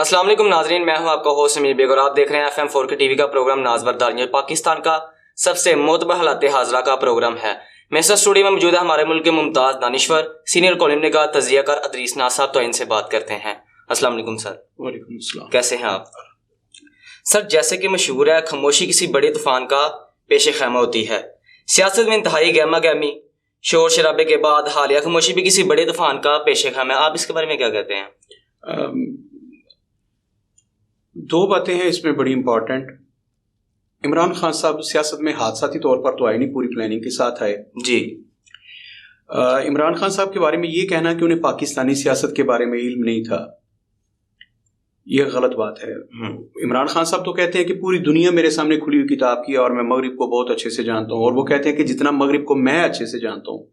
السلام علیکم ناظرین، میں ہوں آپ کا ہوسٹ امیر بیگ اور آپ دیکھ رہے ہیں FM4 کے ٹی وی کا پروگرام ناز برداری، پاکستان کا سب سے معتبر حالات حاضرہ کا پروگرام ہے۔ میسر اسٹوڈیو میں موجود ہے ہمارے ملک کے ممتاز دانشور سینئر کالم نگار تجزیہ کار ادریس ناز صاحب، تو ان سے بات کرتے ہیں۔ السلام علیکم سر۔ وعلیکم السلام۔ کیسے ہیں آپ؟ سر، جیسے کہ مشہور ہے، خاموشی کسی بڑے طوفان کا پیش خیمہ ہوتی ہے۔ سیاست میں انتہائی گہما گہمی، شور شرابے کے بعد حالیہ خاموشی بھی کسی بڑے طوفان کا پیش خیمہ ہے۔ آپ اس کے بارے میں کیا کہتے ہیں؟ دو باتیں ہیں اس میں بڑی امپورٹنٹ۔ عمران خان صاحب سیاست میں حادثاتی طور پر تو آئے نہیں، پوری پلاننگ کے ساتھ آئے۔ جی۔ عمران خان صاحب کے بارے میں یہ کہنا کہ انہیں پاکستانی سیاست کے بارے میں علم نہیں تھا، یہ غلط بات ہے۔ عمران خان صاحب تو کہتے ہیں کہ پوری دنیا میرے سامنے کھلی ہوئی کتاب کی اور میں مغرب کو بہت اچھے سے جانتا ہوں، اور وہ کہتے ہیں کہ جتنا مغرب کو میں اچھے سے جانتا ہوں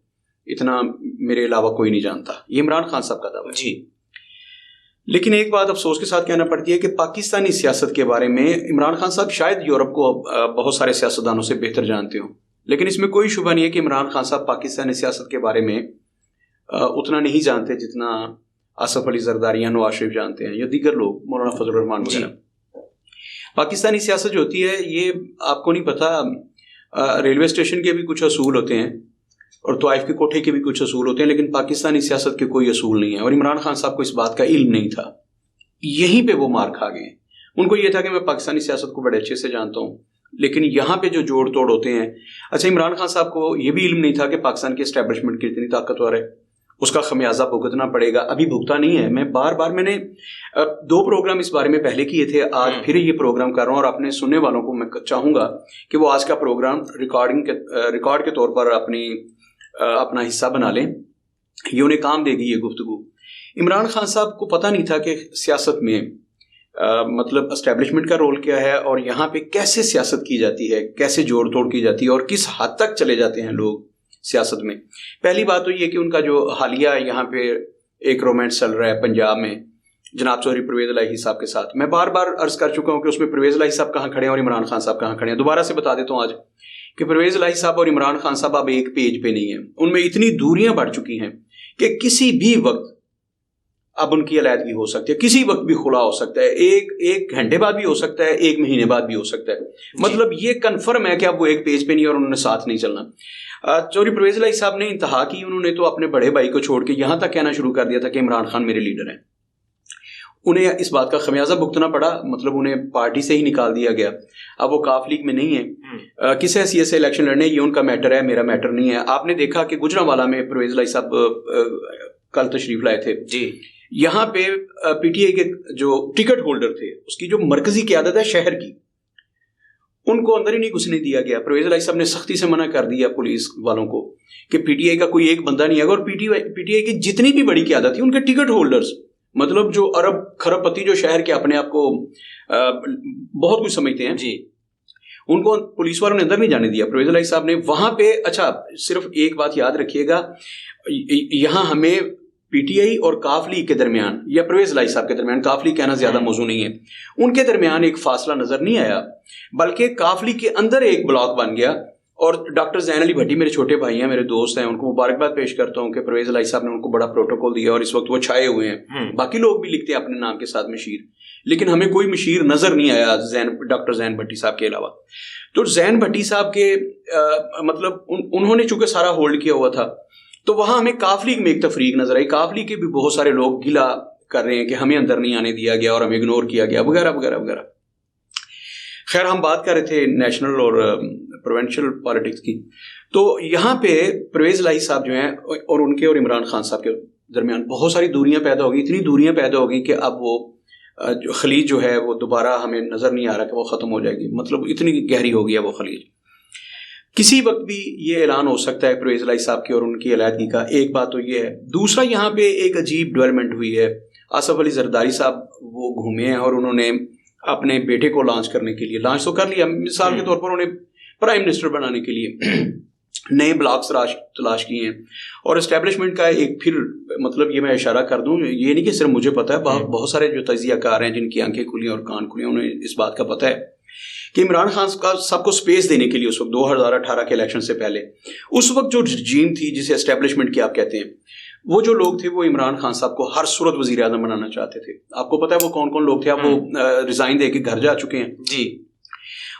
اتنا میرے علاوہ کوئی نہیں جانتا۔ یہ عمران خان صاحب کا دعویٰ ہے۔ جی۔ لیکن ایک بات افسوس کے ساتھ کہنا پڑتی ہے کہ پاکستانی سیاست کے بارے میں عمران خان صاحب شاید یورپ کو بہت سارے سیاستدانوں سے بہتر جانتے ہوں، لیکن اس میں کوئی شبہ نہیں ہے کہ عمران خان صاحب پاکستانی سیاست کے بارے میں اتنا نہیں جانتے جتنا آصف علی زرداری یا نواز شریف جانتے ہیں یا دیگر لوگ، مولانا فضل الرحمان وغیرہ۔ پاکستانی سیاست جو ہوتی ہے یہ آپ کو نہیں پتا، ریلوے اسٹیشن کے بھی کچھ اصول ہوتے ہیں اور طائف کے کوٹھے کے بھی کچھ اصول ہوتے ہیں، لیکن پاکستانی سیاست کے کوئی اصول نہیں ہے، اور عمران خان صاحب کو اس بات کا علم نہیں تھا۔ یہیں پہ وہ مار کھا گئے۔ ان کو یہ تھا کہ میں پاکستانی سیاست کو بڑے اچھے سے جانتا ہوں، لیکن یہاں پہ جو جوڑ توڑ ہوتے ہیں۔ اچھا، عمران خان صاحب کو یہ بھی علم نہیں تھا کہ پاکستان کی اسٹیبلشمنٹ کتنی طاقتور ہے، اس کا خمیازہ بھگتنا پڑے گا۔ ابھی بھگتا نہیں ہے، میں میں نے 2 پروگرام اس بارے میں پہلے کیے تھے، آج پھر یہ پروگرام کر رہا ہوں، اور اپنے سننے والوں کو میں چاہوں گا کہ وہ آج کا پروگرام ریکارڈ کے طور پر اپنا حصہ بنا لیں، یہ انہیں کام دے گی یہ گفتگو۔ عمران خان صاحب کو پتہ نہیں تھا کہ سیاست میں مطلب اسٹیبلشمنٹ کا رول کیا ہے، اور یہاں پہ کیسے سیاست کی جاتی ہے، کیسے جوڑ توڑ کی جاتی ہے، اور کس حد تک چلے جاتے ہیں لوگ سیاست میں۔ پہلی بات تو یہ کہ ان کا جو حالیہ یہاں پہ ایک رومانس چل رہا ہے پنجاب میں جناب چودھری پرویز الہی صاحب کے ساتھ، میں بار بار عرض کر چکا ہوں کہ اس میں پرویز الہی صاحب کہاں کھڑے ہیں اور عمران خان صاحب کہاں کھڑے ہیں۔ دوبارہ سے بتا دیتا ہوں آج کہ پرویز الہی صاحب اور عمران خان صاحب اب ایک پیج پہ نہیں ہیں، ان میں اتنی دوریاں بڑھ چکی ہیں کہ کسی بھی وقت اب ان کی علیحدگی ہو سکتی ہے، کسی وقت بھی خلا ہو سکتا ہے، ایک گھنٹے بعد بھی ہو سکتا ہے، 1 مہینے بعد بھی ہو سکتا ہے۔ مطلب یہ کنفرم ہے کہ اب وہ ایک پیج پہ نہیں اور انہوں نے ساتھ نہیں چلنا۔ چودھری پرویز الہی صاحب نے انتہا کی، انہوں نے تو اپنے بڑے بھائی کو چھوڑ کے یہاں تک کہنا شروع کر دیا تھا کہ عمران خان میرے لیڈر ہیں۔ انہیں اس بات کا خمیازہ بھگتنا پڑا، مطلب انہیں پارٹی سے ہی نکال دیا گیا۔ اب وہ کاف لیگ میں نہیں ہے، کس حیثیت سے الیکشن لڑنے، یہ ان کا میٹر ہے، میرا میٹر نہیں ہے۔ آپ نے دیکھا کہ گجرانوالہ میں پرویز الہی صاحب کل تشریف لائے تھے۔ جی۔ یہاں پہ پی ٹی آئی کے جو ٹکٹ ہولڈر تھے، اس کی جو مرکزی قیادت ہے شہر کی، ان کو اندر ہی نہیں گھسنے دیا گیا۔ پرویز الہی صاحب نے سختی سے منع کر دیا پولیس والوں کو کہ پی ٹی آئی کا کوئی ایک بندہ نہیں ہے، اور پی ٹی آئی کی جتنی بھی بڑی قیادت تھی، ان کے ٹکٹ ہولڈرز، مطلب جو ارب خرب پتی جو شہر کے اپنے آپ کو بہت کچھ سمجھتے ہیں، جی، ان کو پولیس والوں نے اندر نہیں جانے دیا۔ پرویز الہی صاحب نے وہاں پہ، اچھا صرف ایک بات یاد رکھیے گا، یہاں ہمیں پی ٹی آئی اور کاف لیگ کے درمیان یا پرویز الہی صاحب کے درمیان، کاف لیگ کہنا زیادہ موضوع نہیں ہے، ان کے درمیان ایک فاصلہ نظر نہیں آیا، بلکہ کاف لیگ کے اندر ایک بلاک بن گیا۔ اور ڈاکٹر زین علی بھٹی میرے چھوٹے بھائی ہیں، میرے دوست ہیں، ان کو مبارکباد پیش کرتا ہوں کہ پرویز الہی صاحب نے ان کو بڑا پروٹوکول دیا اور اس وقت وہ چھائے ہوئے ہیں۔ باقی لوگ بھی لکھتے ہیں اپنے نام کے ساتھ مشیر، لیکن ہمیں کوئی مشیر نظر نہیں آیا ڈاکٹر زین بھٹی صاحب کے علاوہ۔ تو زین بھٹی صاحب کے مطلب انہوں نے چونکہ سارا ہولڈ کیا ہوا تھا، تو وہاں ہمیں کاف لیگ میں ایک تفریق نظر آئی۔ کاف لیگ کے بھی بہت سارے لوگ گلا کر رہے ہیں کہ ہمیں اندر نہیں آنے دیا گیا اور ہمیں اگنور کیا گیا وغیرہ وغیرہ وغیرہ۔ خیر، ہم بات کر رہے تھے نیشنل اور پروونشل پالیٹکس کی، تو یہاں پہ پرویز الہی صاحب جو ہیں اور ان کے اور عمران خان صاحب کے درمیان بہت ساری دوریاں پیدا ہو گئی، اتنی دوریاں پیدا ہو گئی کہ اب وہ خلیج جو ہے وہ دوبارہ ہمیں نظر نہیں آ رہا کہ وہ ختم ہو جائے گی، مطلب اتنی گہری ہو گیا وہ خلیج۔ کسی وقت بھی یہ اعلان ہو سکتا ہے پرویز الہی صاحب کی اور ان کی علیحدگی کا۔ ایک بات تو یہ ہے۔ دوسرا، یہاں پہ ایک عجیب ڈیولپمنٹ ہوئی ہے۔ آصف علی زرداری صاحب وہ گھومے ہیں اور انہوں نے اپنے بیٹے کو لانچ کرنے کے لیے، لانچ تو کر لیا، مثال کے طور پر انہیں پرائم منسٹر بنانے کے لیے نئے بلاکس تلاش کیے ہیں، اور اسٹیبلشمنٹ کا ایک پھر مطلب یہ میں اشارہ کر دوں، یہ نہیں کہ صرف مجھے پتہ ہے، بہت سارے جو تجزیہ کار ہیں جن کی آنکھیں کھلی اور کان کھلے، انہیں اس بات کا پتہ ہے کہ عمران خان سب کو سپیس دینے کے لیے اس وقت 2018 کے الیکشن سے پہلے، اس وقت جو رجیم تھی جسے اسٹیبلشمنٹ کی آپ کہتے ہیں، وہ جو لوگ تھے وہ عمران خان صاحب کو ہر صورت وزیر اعظم بنانا چاہتے تھے. آپ کو پتا ہے وہ کون کون لوگ تھے؟ اب وہ ریزائن دے کے گھر جا چکے ہیں جی.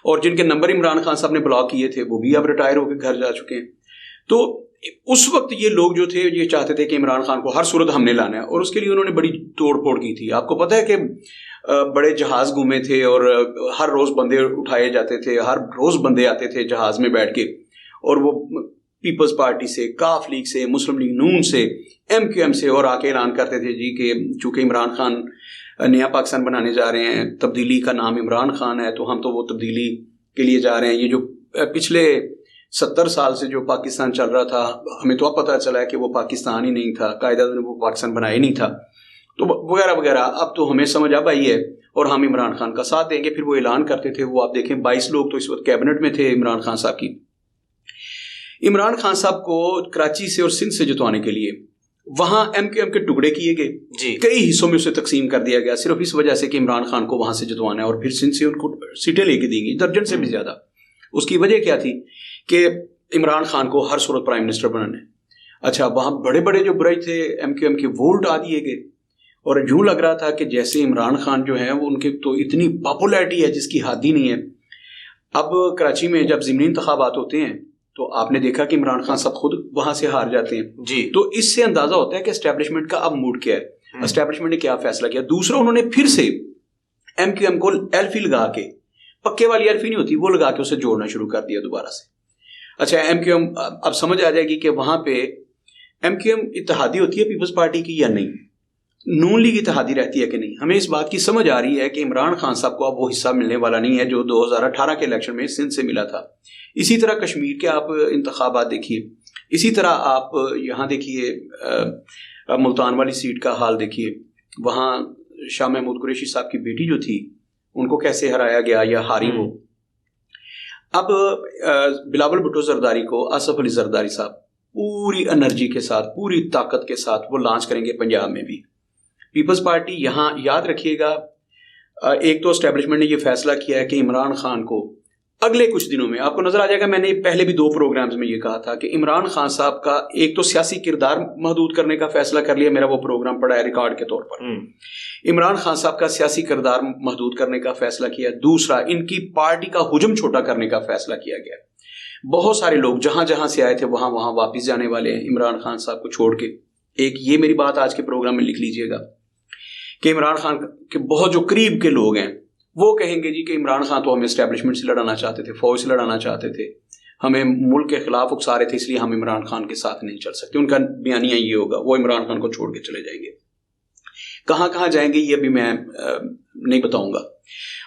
اور جن کے نمبر عمران خان صاحب نے بلاک کیے تھے وہ بھی اب ریٹائر ہو کے گھر جا چکے ہیں. تو اس وقت یہ لوگ جو تھے یہ چاہتے تھے کہ عمران خان کو ہر صورت ہم نے لانا ہے, اور اس کے لیے انہوں نے بڑی توڑ پھوڑ کی تھی. آپ کو پتا ہے کہ بڑے جہاز گھومے تھے اور ہر روز بندے اٹھائے جاتے تھے, ہر روز بندے آتے تھے جہاز میں بیٹھ کے, اور وہ پیپلز پارٹی سے, کاف لیگ سے, مسلم لیگ نون سے, ایم کیو ایم سے, اور آ کے اعلان کرتے تھے جی کہ چونکہ عمران خان نیا پاکستان بنانے جا رہے ہیں, تبدیلی کا نام عمران خان ہے, تو ہم تو وہ تبدیلی کے لیے جا رہے ہیں. یہ جو پچھلے 70 سال سے جو پاکستان چل رہا تھا, ہمیں تو اب پتہ چلا ہے کہ وہ پاکستان ہی نہیں تھا, قائدہ نے وہ پاکستان بنایا ہی نہیں تھا, تو وغیرہ وغیرہ. اب تو ہمیں سمجھ اب آئی ہے اور ہم عمران خان کا ساتھ دیں گے. پھر وہ اعلان کرتے تھے, وہ آپ دیکھیں 22 لوگ تو اس وقت کیبنٹ میں تھے عمران خان صاحب کی. عمران خان صاحب کو کراچی سے اور سندھ سے جتوانے کے لیے وہاں ایم کیو ایم کے ٹکڑے کیے گئے جی, کئی حصوں میں اسے تقسیم کر دیا گیا, صرف اس وجہ سے کہ عمران خان کو وہاں سے جتوانا ہے اور پھر سندھ سے ان کو سیٹیں لے کے دیں گی, درجن سے بھی زیادہ. اس کی وجہ کیا تھی کہ عمران خان کو ہر صورت پرائم منسٹر بنانا ہے. اچھا, وہاں بڑے بڑے جو برج تھے ایم کیو ایم کے وہ اٹھا دیے گئے, اور یوں لگ رہا تھا کہ جیسے عمران خان جو ہیں وہ ان کے تو اتنی پاپولیرٹی ہے جس کی حد ہی نہیں ہے. اب کراچی میں جب ضمنی انتخابات ہوتے ہیں تو آپ نے دیکھا کہ عمران خان صاحب خود وہاں سے ہار جاتے ہیں جی. تو اس سے اندازہ ہوتا ہے کہ اسٹیبلشمنٹ کا اب موڈ کیا ہے, اسٹیبلشمنٹ نے کیا فیصلہ کیا. دوسرا, انہوں نے پھر سے ایم کیو ایم کو ایلفی لگا کے, پکے والی ایلفی نہیں ہوتی, وہ لگا کے اسے جوڑنا شروع کر دیا دوبارہ سے. اچھا, ایم کیو ایم اب سمجھ آ جائے گی کہ وہاں پہ ایم کیو ایم اتحادی ہوتی ہے پیپلز پارٹی کی یا نہیں, نون لیگ اتحادی رہتی ہے کہ نہیں. ہمیں اس بات کی سمجھ آ رہی ہے کہ عمران خان صاحب کو اب وہ حصہ ملنے والا نہیں ہے جو 2018 کے الیکشن میں سندھ سے ملا تھا. اسی طرح کشمیر کے آپ انتخابات دیکھیے, اسی طرح آپ یہاں دیکھیے ملتان والی سیٹ کا حال دیکھیے, وہاں شاہ محمود قریشی صاحب کی بیٹی جو تھی ان کو کیسے ہرایا گیا یا ہاری وہ. اب بلاول بھٹو زرداری کو آصف علی زرداری صاحب پوری انرجی کے ساتھ, پوری طاقت کے ساتھ وہ لانچ کریں گے پنجاب میں بھی. پیپلز پارٹی یہاں یاد رکھیے گا, ایک تو اسٹیبلشمنٹ نے یہ فیصلہ کیا ہے کہ عمران خان کو اگلے کچھ دنوں میں, آپ کو نظر آ جائے گا, میں نے پہلے بھی 2 پروگرامز میں یہ کہا تھا کہ عمران خان صاحب کا ایک تو سیاسی کردار محدود کرنے کا فیصلہ کر لیا, میرا وہ پروگرام پڑا ہے ریکارڈ کے طور پر. عمران خان صاحب کا سیاسی کردار محدود کرنے کا فیصلہ کیا. دوسرا, ان کی پارٹی کا حجم چھوٹا کرنے کا فیصلہ کیا گیا. بہت سارے لوگ جہاں جہاں سے آئے تھے وہاں وہاں واپس جانے والے ہیں عمران خان صاحب کو چھوڑ کے. ایک یہ میری بات آج کے پروگرام میں لکھ لیجئے گا کہ عمران خان کے بہت جو قریب کے لوگ ہیں وہ کہیں گے جی کہ عمران خان تو ہمیں اسٹیبلشمنٹ سے لڑانا چاہتے تھے, فوج سے لڑانا چاہتے تھے, ہمیں ملک کے خلاف اکسا رہے تھے, اس لیے ہم عمران خان کے ساتھ نہیں چل سکتے. ان کا بیانیہ یہ ہوگا, وہ عمران خان کو چھوڑ کے چلے جائیں گے. کہاں کہاں جائیں گے یہ بھی میں نہیں بتاؤں گا.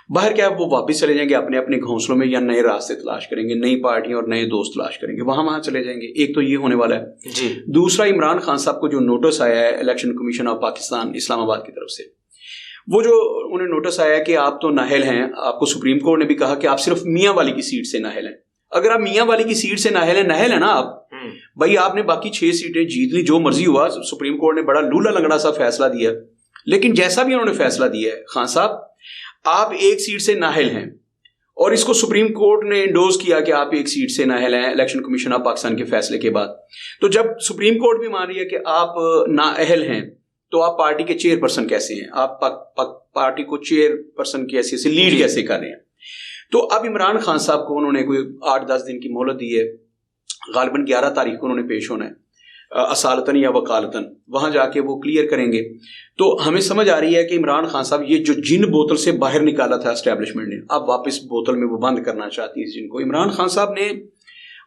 باہر کیا وہ واپس چلے جائیں گے اپنے اپنے گھونسلوں میں, یا نئے راستے تلاش کریں گے, نئی پارٹیاں اور نئے دوست تلاش کریں گے, وہاں وہاں چلے جائیں گے. ایک تو یہ ہونے والا ہے جی. دوسرا, عمران خان صاحب کو جو نوٹس آیا ہے الیکشن کمیشن آف پاکستان اسلام آباد کی طرف سے, وہ جو انہیں نوٹس آیا کہ آپ تو نااہل ہیں, آپ کو سپریم کورٹ نے بھی کہا کہ آپ صرف میاں والی کی سیٹ سے نااہل ہیں. اگر آپ میاں والی کی سیٹ سے نااہل ہیں نا آپ بھائی, آپ نے باقی 6 سیٹیں جیت لی, جو مرضی ہوا, سپریم کورٹ نے بڑا لولا لنگڑا سا فیصلہ دیا. لیکن جیسا بھی انہوں نے فیصلہ دیا ہے, خان صاحب آپ ایک سیٹ سے نااہل ہیں, اور اس کو سپریم کورٹ نے انڈوز کیا کہ آپ ایک سیٹ سے نااہل ہیں الیکشن کمیشن آف پاکستان کے فیصلے کے بعد. تو جب سپریم کورٹ بھی مان رہی ہے کہ آپ نااہل ہیں, تو آپ پارٹی کے چیئر پرسن کیسے ہیں, آپ پارٹی کو چیئر پرسن کی حیثیت سے لیڈ کیسے کر رہے ہیں. تو اب عمران خان صاحب کو انہوں نے کوئی 8-10 دن کی مہلت دی ہے, غالباً 11 تاریخ کو انہوں نے پیش ہونا ہے, اصالتاً یا وکالتاً وہاں جا کے وہ کلیئر کریں گے. تو ہمیں سمجھ آ رہی ہے کہ عمران خان صاحب یہ جو جن بوتل سے باہر نکالا تھا اسٹیبلشمنٹ نے, اب واپس بوتل میں وہ بند کرنا چاہتی ہے اس جن کو. عمران خان صاحب نے,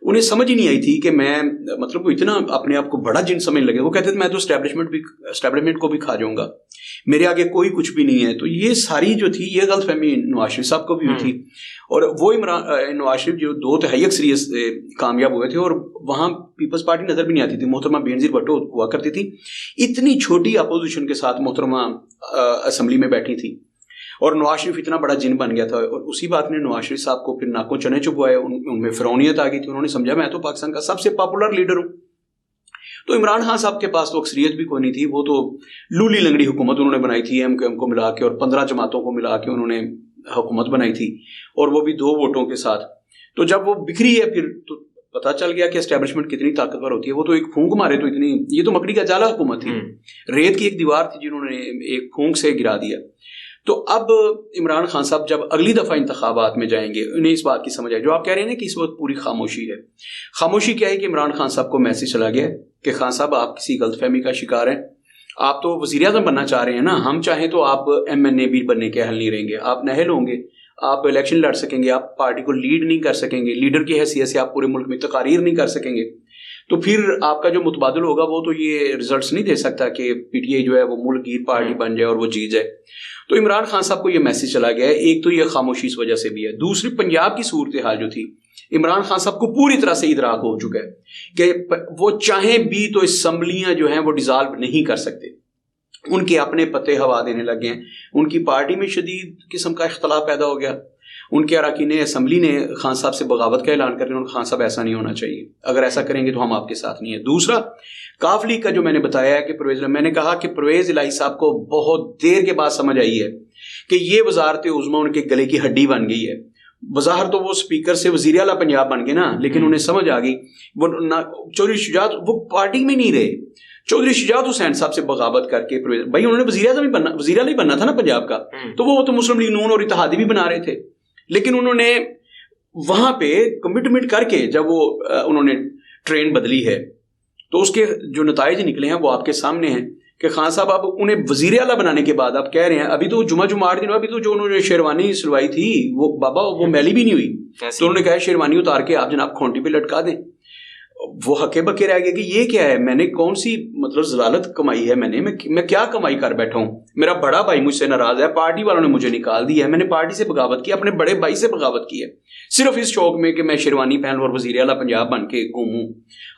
انہیں سمجھ ہی نہیں آئی تھی کہ میں, مطلب وہ اتنا اپنے آپ کو بڑا جن سمجھ لگے, وہ کہتے تھے میں تو اسٹیبلشمنٹ کو بھی کھا جاؤں گا, میرے آگے کوئی کچھ بھی نہیں ہے. تو یہ ساری جو تھی یہ غلط فہمی نواز شریف صاحب کو بھی ہوئی تھی, اور وہ نواز شریف جو 2 تہائی اکثریت کامیاب ہوئے تھے, اور وہاں پیپلز پارٹی نظر بھی نہیں آتی تھی. محترمہ بینظیر بھٹو ہوا کرتی تھی, اتنی چھوٹی اپوزیشن کے ساتھ محترمہ اسمبلی میں بیٹھی تھی, اور نواز شریف اتنا بڑا جن بن گیا تھا. اور اسی بات نے نواز شریف صاحب کو پھر ناکوں چنے چبوائے, ان میں فرعونیت آ گئی تھی. انہوں نے سمجھا میں تو پاکستان کا سب سے پاپولر لیڈر ہوں. تو عمران خان صاحب کے پاس تو اکثریت بھی کوئی نہیں تھی, وہ تو لولی لنگڑی حکومت انہوں نے بنائی تھی ایم کیو ایم کو ملا کے, اور 15 جماعتوں کو ملا کے انہوں نے حکومت بنائی تھی, اور وہ بھی 2 ووٹوں کے ساتھ. تو جب وہ بکھری ہے پھر تو پتہ چل گیا کہ اسٹیبلشمنٹ کتنی طاقتور ہوتی ہے. وہ تو ایک پھونک مارے تو اتنی, یہ تو مکڑی کا جالا حکومت تھی, ریت کی ایک دیوار تھی جنہوں نے ایک پھونک سے گرا دیا. تو اب عمران خان صاحب جب اگلی دفعہ انتخابات میں جائیں گے انہیں اس بات کی سمجھ آئے, جو آپ کہہ رہے ہیں نا کہ اس وقت پوری خاموشی ہے. خاموشی کیا ہے کہ عمران خان صاحب کو میسج چلا گیا کہ خان صاحب آپ کسی غلط فہمی کا شکار ہیں, آپ تو وزیر اعظم بننا چاہ رہے ہیں نا, ہم چاہیں تو آپ MNA بھی بننے کے اہل نہیں رہیں گے, آپ نااہل ہوں گے, آپ الیکشن لڑ سکیں گے, آپ پارٹی کو لیڈ نہیں کر سکیں گے, لیڈر کی حیثیت سے آپ پورے ملک میں تقاریر نہیں کر سکیں گے. تو پھر آپ کا جو متبادل ہوگا وہ تو یہ ریزلٹس نہیں دے سکتا کہ PTI جو ہے وہ ملک گیر پارٹی بن جائے اور وہ جیت جائے. تو عمران خان صاحب کو یہ میسج چلا گیا ہے. ایک تو یہ خاموشی اس وجہ سے بھی ہے, دوسری پنجاب کی صورتحال جو تھی عمران خان صاحب کو پوری طرح سے ادراک ہو چکا ہے کہ وہ چاہیں بھی تو اسمبلیاں جو ہیں وہ ڈیزالو نہیں کر سکتے. ان کے اپنے پتے ہوا دینے لگے ہیں, ان کی پارٹی میں شدید قسم کا اختلاف پیدا ہو گیا. ان کے اراکین اسمبلی نے خان صاحب سے بغاوت کا اعلان کر دیا, خان صاحب ایسا نہیں ہونا چاہیے, اگر ایسا کریں گے تو ہم آپ کے ساتھ نہیں ہیں. دوسرا کاف لیگ کا جو میں نے بتایا ہے کہ میں نے کہا کہ پرویز الہی صاحب کو بہت دیر کے بعد سمجھ آئی ہے کہ یہ وزارت عظمیٰ ان کے گلے کی ہڈی بن گئی ہے. بظاہر تو وہ اسپیکر سے وزیر اعلیٰ پنجاب بن گئے نا, لیکن انہیں سمجھ آ گئی وہ چودھری شجاعت وہ پارٹی میں نہیں رہے. چودھری شجاعت حسین صاحب سے بغاوت کر کے بھائی انہوں نے وزیر اعظم ہی بننا, وزیر اعلیٰ ہی بننا تھا نا پنجاب کا, تو وہ تو مسلم لیگ نون اور اتحادی بھی بنا رہے تھے. لیکن انہوں نے وہاں پہ کمٹمنٹ کر کے جب وہ انہوں نے ٹرین بدلی ہے تو اس کے جو نتائج نکلے ہیں وہ آپ کے سامنے ہیں کہ خان صاحب اب انہیں وزیر اعلیٰ بنانے کے بعد آپ کہہ رہے ہیں ابھی تو جمعہ 8 دن, ابھی تو جو انہوں نے شیروانی سلوائی تھی وہ بابا وہ میلی بھی نہیں ہوئی, تو انہوں نے کہا شیروانی اتار کے آپ جناب کھونٹی پہ لٹکا دیں. وہ ہکے بکے رہ گئے کہ یہ کیا ہے, میں نے کون سی مطلب ضلالت کمائی ہے, میں کیا کمائی کر بیٹھا ہوں, میرا بڑا بھائی مجھ سے ناراض ہے, پارٹی والوں نے مجھے نکال دیا ہے, میں نے پارٹی سے بغاوت کی, اپنے بڑے بھائی سے بغاوت کی ہے صرف اس شوق میں کہ میں شیروانی پہن اور وزیر اعلیٰ پنجاب بن کے گھوموں,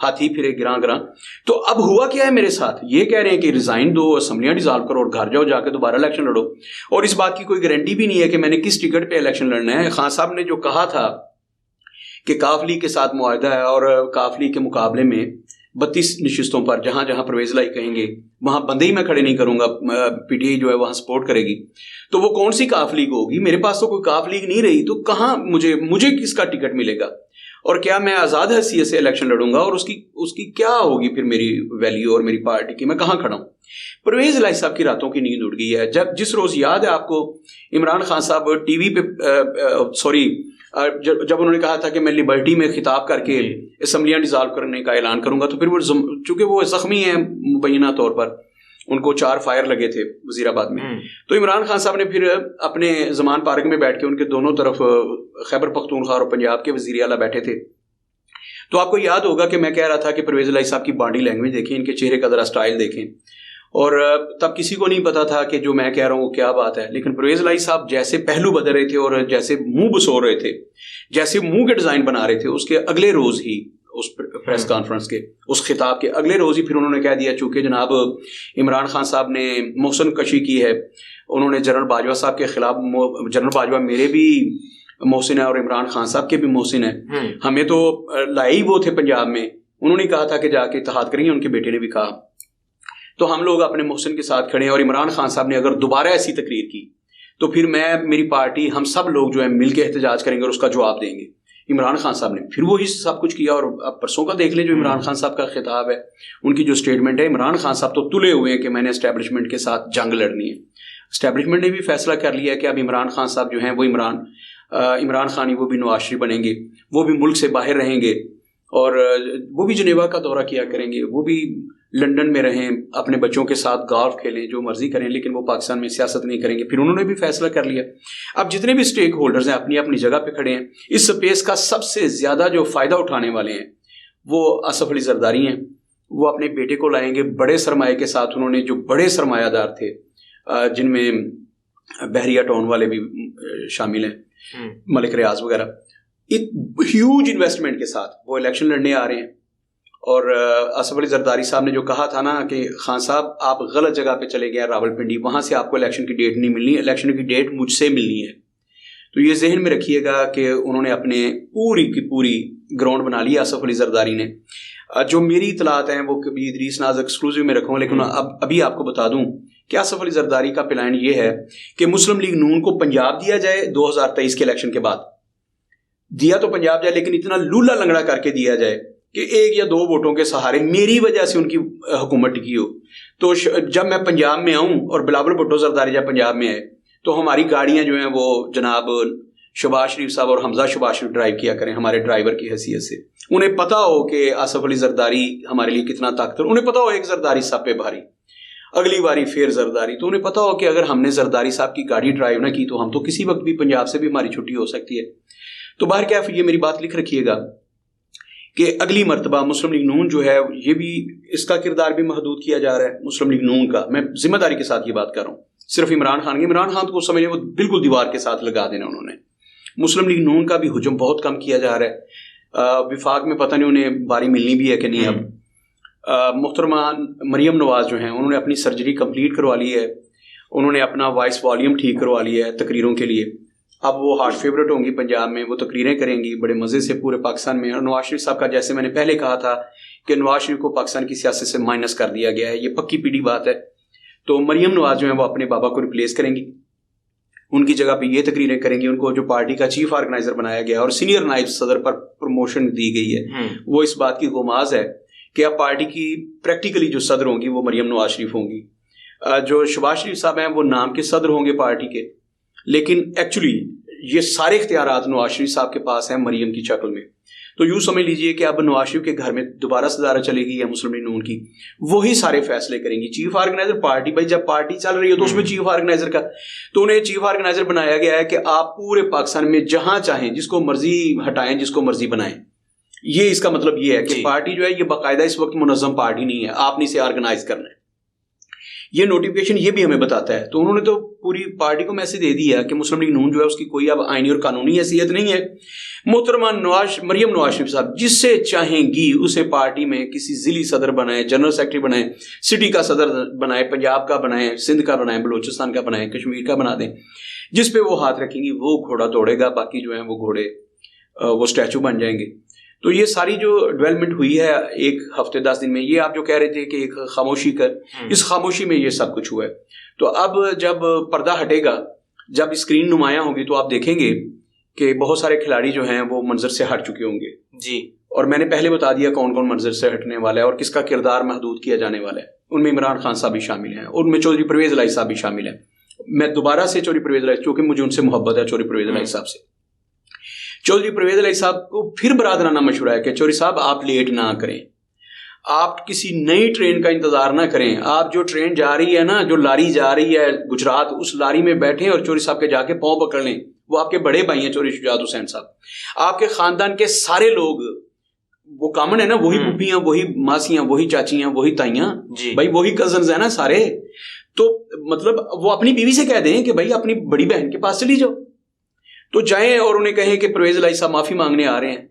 ہاتھی پھرے گراں گراں. تو اب ہوا کیا ہے میرے ساتھ, یہ کہہ رہے ہیں کہ ریزائن دو, اسمبلیاں ڈیزالو کرو اور گھر جاؤ, جا کے دوبارہ الیکشن لڑو, اور اس بات کی کوئی گارنٹی بھی نہیں ہے کہ میں نے کس ٹکٹ پہ الیکشن لڑنا ہے. خان صاحب نے جو کہا تھا کہ کاف لیگ کے ساتھ معاہدہ ہے اور کاف لیگ کے مقابلے میں 32 نشستوں پر جہاں جہاں پرویز الہی کہیں گے وہاں بندے ہی میں کھڑے نہیں کروں گا, PTI جو ہے وہاں سپورٹ کرے گی. تو وہ کون سی کاف لیگ ہوگی, میرے پاس تو کوئی کاف لیگ نہیں رہی, تو کہاں مجھے کس کا ٹکٹ ملے گا, اور کیا میں آزاد حیثیت سے الیکشن لڑوں گا, اور اس کی کیا ہوگی پھر میری ویلیو اور میری پارٹی کی, میں کہاں کھڑا ہوں. پرویز الہی صاحب کی راتوں کی نیند اڑ گئی ہے. جس روز یاد ہے آپ کو عمران خان صاحب ٹی وی پہ جب انہوں نے کہا تھا کہ میں لبرٹی میں خطاب کر کے اسمبلیاں ڈیزالو کرنے کا اعلان کروں گا, تو پھر وہ چونکہ وہ زخمی ہیں مبینہ طور پر, ان کو 4 فائر لگے تھے وزیر آباد میں, تو عمران خان صاحب نے پھر اپنے زمان پارک میں بیٹھ کے ان کے دونوں طرف خیبر پختونخوا اور پنجاب کے وزیر اعلیٰ بیٹھے تھے. تو آپ کو یاد ہوگا کہ میں کہہ رہا تھا کہ پرویز الہی صاحب کی باڈی لینگویج دیکھیں, ان کے چہرے کا ذرا سٹائل دیکھیں, اور تب کسی کو نہیں پتا تھا کہ جو میں کہہ رہا ہوں وہ کیا بات ہے. لیکن پرویز الہی صاحب جیسے پہلو بدل رہے تھے اور جیسے منہ بسور رہے تھے, جیسے منہ کے ڈیزائن بنا رہے تھے, اس کے اگلے روز ہی اس پریس کانفرنس کے اس خطاب کے اگلے روز ہی پھر انہوں نے کہہ دیا چونکہ جناب عمران خان صاحب نے محسن کشی کی ہے, انہوں نے جنرل باجوہ صاحب کے خلاف, جنرل باجوہ میرے بھی محسن ہے اور عمران خان صاحب کے بھی محسن ہیں, ہمیں تو لائے ہی وہ تھے پنجاب میں, انہوں نے کہا تھا کہ جا کے اتحاد کریں گے, ان کے بیٹے نے بھی کہا, تو ہم لوگ اپنے محسن کے ساتھ کھڑے ہیں, اور عمران خان صاحب نے اگر دوبارہ ایسی تقریر کی تو پھر میری پارٹی, ہم سب لوگ جو ہے مل کے احتجاج کریں گے اور اس کا جواب دیں گے. عمران خان صاحب نے پھر وہی سب کچھ کیا, اور اب پرسوں کا دیکھ لیں جو عمران خان صاحب کا خطاب ہے, ان کی جو سٹیٹمنٹ ہے, عمران خان صاحب تو تلے ہوئے ہیں کہ میں نے اسٹیبلشمنٹ کے ساتھ جنگ لڑنی ہے. اسٹیبلشمنٹ نے بھی فیصلہ کر لیا ہے کہ اب عمران خان صاحب جو ہیں وہ عمران خانی وہ بھی نواز شریف بنیں گے, وہ بھی ملک سے باہر رہیں گے, اور وہ بھی جنیوا کا دورہ کیا کریں گے, وہ بھی لنڈن میں رہیں, اپنے بچوں کے ساتھ گالف کھیلیں, جو مرضی کریں, لیکن وہ پاکستان میں سیاست نہیں کریں گے. پھر انہوں نے بھی فیصلہ کر لیا. اب جتنے بھی سٹیک ہولڈرز ہیں اپنی اپنی جگہ پہ کھڑے ہیں. اس سپیس کا سب سے زیادہ جو فائدہ اٹھانے والے ہیں وہ آصف علی زرداری ہیں. وہ اپنے بیٹے کو لائیں گے بڑے سرمایہ کے ساتھ. انہوں نے جو بڑے سرمایہ دار تھے جن میں بحریہ ٹاؤن والے بھی شامل ہیں, ملک ریاض وغیرہ, ایک ہیوج انویسٹمنٹ کے ساتھ وہ الیکشن لڑنے آ رہے ہیں. اور آصف علی زرداری صاحب نے جو کہا تھا نا کہ خان صاحب آپ غلط جگہ پہ چلے گئے راول پنڈی, وہاں سے آپ کو الیکشن کی ڈیٹ نہیں ملنی, الیکشن کی ڈیٹ مجھ سے ملنی ہے. تو یہ ذہن میں رکھیے گا کہ انہوں نے اپنے پوری کی پوری گراؤنڈ بنا لی آصف علی زرداری نے. جو میری اطلاعات ہیں وہ کبھی ادریس ناز ایکسکلوزیو میں رکھوں, لیکن ابھی آپ کو بتا دوں کہ آصف علی زرداری کا پلان یہ ہے کہ مسلم لیگ نون کو پنجاب دیا جائے 2023 کے الیکشن کے بعد. دیا تو پنجاب جائے لیکن اتنا لولا لنگڑا کر کے دیا جائے کہ ایک یا دو ووٹوں کے سہارے میری وجہ سے ان کی حکومت ٹکی ہو. تو جب میں پنجاب میں آؤں اور بلاول بھٹو زرداری جب پنجاب میں آئے تو ہماری گاڑیاں جو ہیں وہ جناب شہباز شریف صاحب اور حمزہ شہباز شریف ڈرائیو کیا کریں ہمارے ڈرائیور کی حیثیت سے. انہیں پتا ہو کہ آصف علی زرداری ہمارے لیے کتنا طاقتور, انہیں پتا ہو ایک زرداری صاحب پہ بھاری, اگلی باری پھر زرداری. تو انہیں پتا ہو کہ اگر ہم نے زرداری صاحب کی گاڑی ڈرائیو نہ کی تو ہم تو کسی وقت بھی پنجاب سے بھی ہماری چھٹی ہو سکتی ہے. تو باہر کیا یہ میری بات لکھ رکھیے گا کہ اگلی مرتبہ مسلم لیگ نون جو ہے یہ بھی اس کا کردار بھی محدود کیا جا رہا ہے. مسلم لیگ نون کا میں ذمہ داری کے ساتھ یہ بات کر رہا ہوں, صرف عمران خان کو سمجھیں وہ بالکل دیوار کے ساتھ لگا دینا انہوں نے. مسلم لیگ نون کا بھی ہجوم بہت کم کیا جا رہا ہے. وفاق میں پتہ نہیں انہیں باری ملنی بھی ہے کہ نہیں. اب محترمہ مریم نواز جو ہیں انہوں نے اپنی سرجری کمپلیٹ کروا لی ہے, انہوں نے اپنا وائس والیوم ٹھیک کروا لیا ہے تقریروں کے لیے. اب وہ ہارٹ فیوریٹ ہوں گی پنجاب میں, وہ تقریریں کریں گی بڑے مزے سے پورے پاکستان میں. اور نواز شریف صاحب کا جیسے میں نے پہلے کہا تھا کہ نواز شریف کو پاکستان کی سیاست سے مائنس کر دیا گیا ہے, یہ پکی پیڑھی بات ہے. تو مریم نواز جو ہیں وہ اپنے بابا کو ریپلیس کریں گی, ان کی جگہ پہ یہ تقریریں کریں گی. ان کو جو پارٹی کا چیف آرگنائزر بنایا گیا اور سینئر نائب صدر پر پروموشن دی گئی ہے, وہ اس بات کی گماز ہے کہ اب پارٹی کی پریکٹیکلی جو صدر ہوں گی وہ مریم نواز شریف ہوں گی. جو شہباز شریف صاحب ہیں وہ نام کے صدر ہوں گے پارٹی کے, لیکن ایکچولی یہ سارے اختیارات نواز شریف صاحب کے پاس ہیں مریم کی شکل میں. تو یوں سمجھ لیجئے کہ اب نواز شریف کے گھر میں دوبارہ صدارت چلے گی یا مسلم لیگ نون کی, وہی سارے فیصلے کریں گی. چیف آرگنائزر پارٹی, بھائی جب پارٹی چل رہی ہے تو اس میں چیف آرگنائزر کا, تو انہیں چیف آرگنائزر بنایا گیا ہے کہ آپ پورے پاکستان میں جہاں چاہیں جس کو مرضی ہٹائیں جس کو مرضی بنائیں. یہ اس کا مطلب یہ ہے کہ پارٹی جو ہے یہ باقاعدہ اس وقت منظم پارٹی نہیں ہے, آپ نے اسے آرگنائز کرنا ہے. یہ نوٹیفیکیشن یہ بھی ہمیں بتاتا ہے. تو انہوں نے تو پوری پارٹی کو میسج دے دیا کہ مسلم لیگ نون جو ہے اس کی کوئی اب آئینی اور قانونی حیثیت نہیں ہے. محترمہ مریم نواز شریف صاحب جس سے چاہیں گی اسے پارٹی میں کسی ضلعی صدر بنائیں, جنرل سیکرٹری بنائیں, سٹی کا صدر بنائیں, پنجاب کا بنائیں, سندھ کا بنائیں, بلوچستان کا بنائیں, کشمیر کا بنا دیں. جس پہ وہ ہاتھ رکھیں گی وہ گھوڑا دوڑے گا, باقی جو ہیں وہ گھوڑے وہ اسٹیچو بن جائیں گے. تو یہ ساری جو ڈیولپمنٹ ہوئی ہے ایک ہفتے 10 دن میں, یہ آپ جو کہہ رہے تھے کہ ایک خاموشی اس خاموشی میں یہ سب کچھ ہوا ہے. تو اب جب پردہ ہٹے گا, جب اسکرین نمایاں ہوگی تو آپ دیکھیں گے کہ بہت سارے کھلاڑی جو ہیں وہ منظر سے ہٹ چکے ہوں گے. جی, اور میں نے پہلے بتا دیا کون کون منظر سے ہٹنے والا ہے اور کس کا کردار محدود کیا جانے والا ہے. ان میں عمران خان صاحب بھی شامل ہیں, ان میں چودھری پرویز الہی صاحب بھی شامل ہیں. میں دوبارہ سے چودھری پرویز الہی, چونکہ مجھے ان سے محبت ہے چودھری پرویز الہی صاحب سے, چودھری پرویز الہی صاحب کو پھر برادرانہ مشورہ ہے کہ چودھری صاحب آپ لیٹ نہ کریں, آپ کسی نئی ٹرین کا انتظار نہ کریں. آپ جو ٹرین جا رہی ہے نا, جو لاری جا رہی ہے گجرات, اس لاری میں بیٹھیں اور چودھری صاحب کے جا کے پاؤں پکڑ لیں. وہ آپ کے بڑے بھائی ہیں چودھری شجاعت حسین صاحب, آپ کے خاندان کے سارے لوگ وہ کامن ہے نا, وہی پھوپھیاں, وہی ماسیاں, وہی چاچیاں, وہی تائیاں, بھائی وہی کزنز ہیں نا سارے. تو مطلب وہ اپنی بیوی سے کہہ دیں کہ بھائی اپنی بڑی بہن کے پاس چلی جاؤ, تو جائیں اور انہیں کہیں کہ پرویز الہی صاحب معافی مانگنے آ رہے ہیں.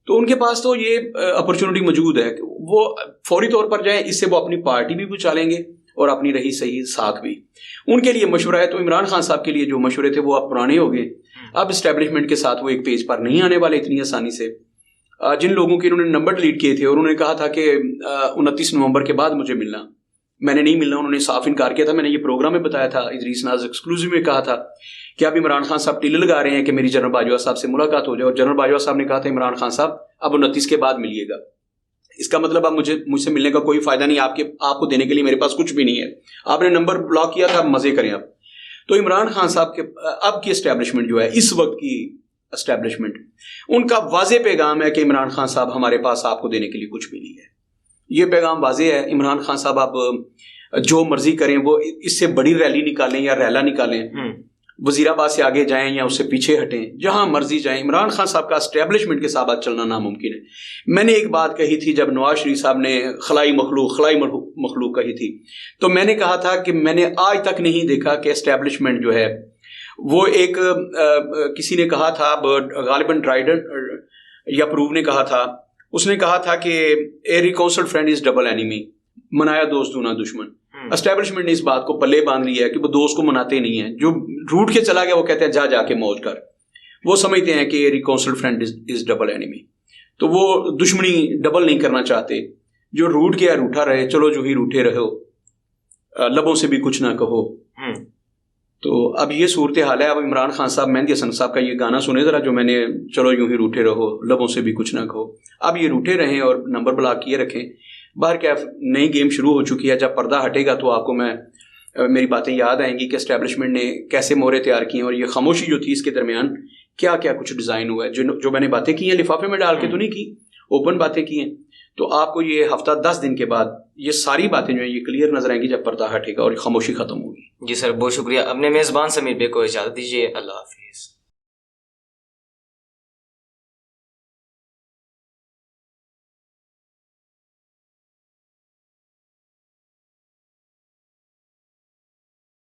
تو ان کے پاس تو یہ اپرچونٹی موجود ہے کہ وہ فوری طور پر جائیں, اس سے وہ اپنی پارٹی بھی بچا لیں گے اور اپنی رہی صحیح ساکھ بھی. ان کے لیے مشورہ ہے. تو عمران خان صاحب کے لیے جو مشورے تھے وہ اب پرانے ہو گئے, اب اسٹیبلشمنٹ کے ساتھ وہ ایک پیج پر نہیں آنے والے اتنی آسانی سے. جن لوگوں کے انہوں نے نمبر ڈیلیٹ کیے تھے اور انہوں نے کہا تھا کہ 29 نومبر کے بعد مجھے ملنا, میں نے نہیں ملنا, انہوں نے صاف انکار کیا تھا. میں نے یہ پروگرام میں بتایا تھا, ادریس ناز ایکسکلوزیو میں کہا تھا کہ اب عمران خان صاحب ٹیلے لگا رہے ہیں کہ میری جنرل باجوہ صاحب سے ملاقات ہو جائے, اور جنرل باجوہ صاحب نے کہا تھا عمران خان صاحب اب 29 کے بعد ملیے گا. اس کا مطلب اب مجھ سے ملنے کا کوئی فائدہ نہیں, آپ کو دینے کے لیے میرے پاس کچھ بھی نہیں ہے. آپ نے نمبر بلاک کیا تھا, مزے کریں اب. تو عمران خان صاحب کے اب کی اسٹیبلشمنٹ جو ہے, اس وقت کی اسٹیبلشمنٹ, ان کا واضح پیغام ہے کہ عمران خان صاحب ہمارے پاس آپ کو دینے کے لیے کچھ بھی نہیں ہے. یہ پیغام واضح ہے. عمران خان صاحب آپ جو مرضی کریں, وہ اس سے بڑی ریلی نکالیں یا ریلا نکالیں, وزیر آباد سے آگے جائیں یا اس سے پیچھے ہٹیں, جہاں مرضی جائیں, عمران خان صاحب کا اسٹیبلشمنٹ کے ساتھ چلنا ناممکن ہے. میں نے ایک بات کہی تھی جب نواز شریف صاحب نے خلائی مخلوق کہی تھی, تو میں نے کہا تھا کہ میں نے آج تک نہیں دیکھا کہ اسٹیبلشمنٹ جو ہے وہ ایک کسی نے کہا تھا, غالباً ڈرائیڈن یا پروو نے کہا تھا, اس نے کہا تھا کہ اے ریکانسلڈ فرینڈ از ڈبل اینیمی, منایا دوست دونا دشمن. اسٹیبلشمنٹ نے اس بات کو پلے باندھ لیا ہے کہ وہ دوست کو مناتے نہیں ہیں. جو روٹ کے چلا گیا وہ کہتے ہیں جا کے موج کر. وہ سمجھتے ہیں کہ ریکانسلڈ فرینڈ از ڈبل اینیمی, تو وہ دشمنی ڈبل نہیں کرنا چاہتے. جو روٹ گیا روٹا رہے, چلو جو ہی روٹے رہو, لبوں سے بھی کچھ نہ کہو. تو اب یہ صورتحال ہے. اب عمران خان صاحب مہندی حسن صاحب کا یہ گانا سنے ذرا جو میں نے چلو یوں ہی روٹھے رہو لبوں سے بھی کچھ نہ کہو. اب یہ روٹھے رہیں اور نمبر بلاک کیے رکھیں. باہر کیا نئی گیم شروع ہو چکی ہے. جب پردہ ہٹے گا تو آپ کو میری باتیں یاد آئیں گی کہ اسٹیبلشمنٹ نے کیسے مورے تیار کی ہیں اور یہ خاموشی جو تھی اس کے درمیان کیا کیا کچھ ڈیزائن ہوا ہے. جو میں نے باتیں کی ہیں لفافے میں ڈال کے تو نہیں کی, اوپن باتیں کی ہیں. تو آپ کو یہ ہفتہ 10 دن کے بعد یہ ساری باتیں جو ہیں یہ کلیئر نظر آئیں گی جب پردہ ہٹے گا اور خاموشی ختم ہوگی. جی سر, بہت شکریہ. اپنے میزبان سمیر بے کو اجازت دیجیے. اللہ حافظ.